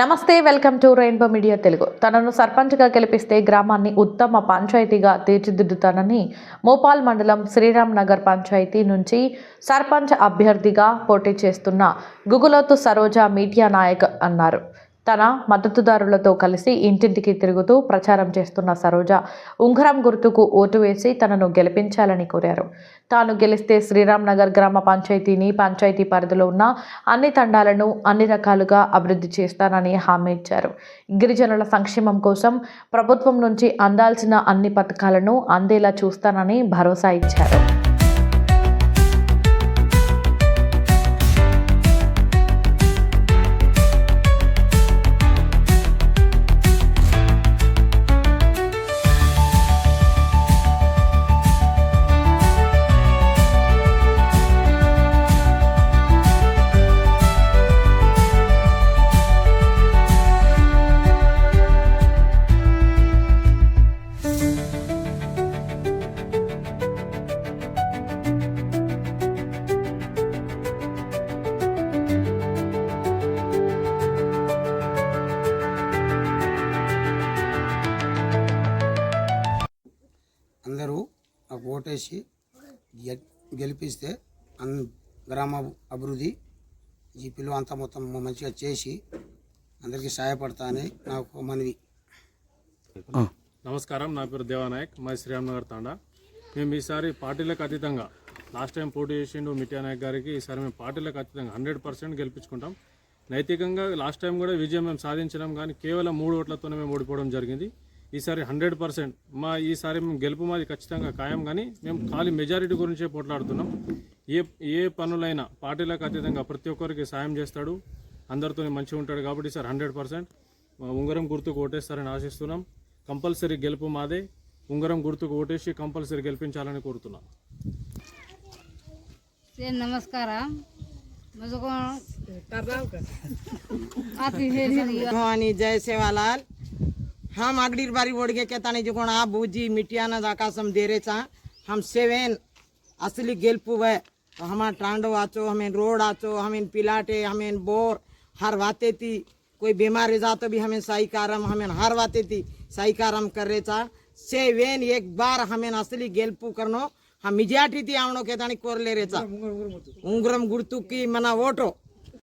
నమస్తే, welcome to rainbow media Telugu. తనను సర్పంచ్గా గెలిపిస్తే గ్రామాన్ని ఉత్తమ పంచాయతీగా తీర్చిదిద్దుతానని మోపాల్ మండలం శ్రీరామ్ నగర్ పంచాయతీ నుంచి సర్పంచ్ అభ్యర్థిగా పోటీ చేస్తున్న గుగులోతు సరోజ మీడియా నాయక్ అన్నారు. తన మద్దతుదారులతో కలిసి ఇంటింటికి తిరుగుతూ ప్రచారం చేస్తున్న సరోజ ఉంగరం గుర్తుకు ఓటు వేసి తనను గెలిపించాలని కోరారు. తాను గెలిస్తే శ్రీరామ్ నగర్ గ్రామ పంచాయతీని, పంచాయతీ పరిధిలో ఉన్న అన్ని తండాలను అన్ని రకాలుగా అభివృద్ధి చేస్తానని హామీ ఇచ్చారు. గిరిజనుల సంక్షేమం కోసం ప్రభుత్వం నుంచి అందాల్సిన అన్ని పథకాలను అందేలా చూస్తానని భరోసా ఇచ్చారు. అందరూ నాకు ఓటేసి గెలిపిస్తే గ్రామ అభివృద్ధి జీపీలో అంతా మొత్తం మంచిగా చేసి అందరికీ సహాయపడతా అని నాకు మనవి. నమస్కారం, నా పేరు దేవానాయక్, మా శ్రీరామ్ నగర్ తాండా. మేము ఈసారి పార్టీలకు అతీతంగా, లాస్ట్ టైం పోటీ చేసిండు మీడియా నాయక్ గారికి, ఈసారి మేము పార్టీలకు అతీతంగా 100% గెలిపించుకుంటాం. నైతికంగా లాస్ట్ టైం కూడా విజయం మేము సాధించినాం, కానీ కేవలం 3 ఓట్లతోనే మేము ఓడిపోవడం జరిగింది. ఈసారి 100% ఈసారి మేము గెలుపు మాది ఖచ్చితంగా ఖాయం, కానీ మేము ఖాళీ మెజారిటీ గురించే పోట్లాడుతున్నాం. ఏ పనులైనా పార్టీలకు అతీతంగా ప్రతి ఒక్కరికి సాయం చేస్తాడు, అందరితో మంచిగా ఉంటాడు. కాబట్టి ఈసారి 100% ఉంగరం గుర్తుకు ఓటేస్తారని ఆశిస్తున్నాం. కంపల్సరీ గెలుపు మాదే. ఉంగరం గుర్తుకు ఓటేసి కంపల్సరీ గెలిపించాలని కోరుతున్నాం. नमस्कार, जय सेवालाल. हम अगड़ी बारी ओढ़ के कहता जो आप बूझी मिटियाना आकाशम दे रहे चा हम 7 असली गेल्पू है. तो हमारा टांडो आचो, हमें रोड आचो, हमें पिलाटे, हमें बोर हर वाते थी. कोई बीमार रह जातो भी हमें सही कारम हमें हर वाते थी सही कारम कर रहे चा 7 एक बार हमें असली गेल्पू करनो हम मिजाटी थी आवणो कहता कोर ले रहे चा. ఉంగరం గుర్తుకి మన ఓటో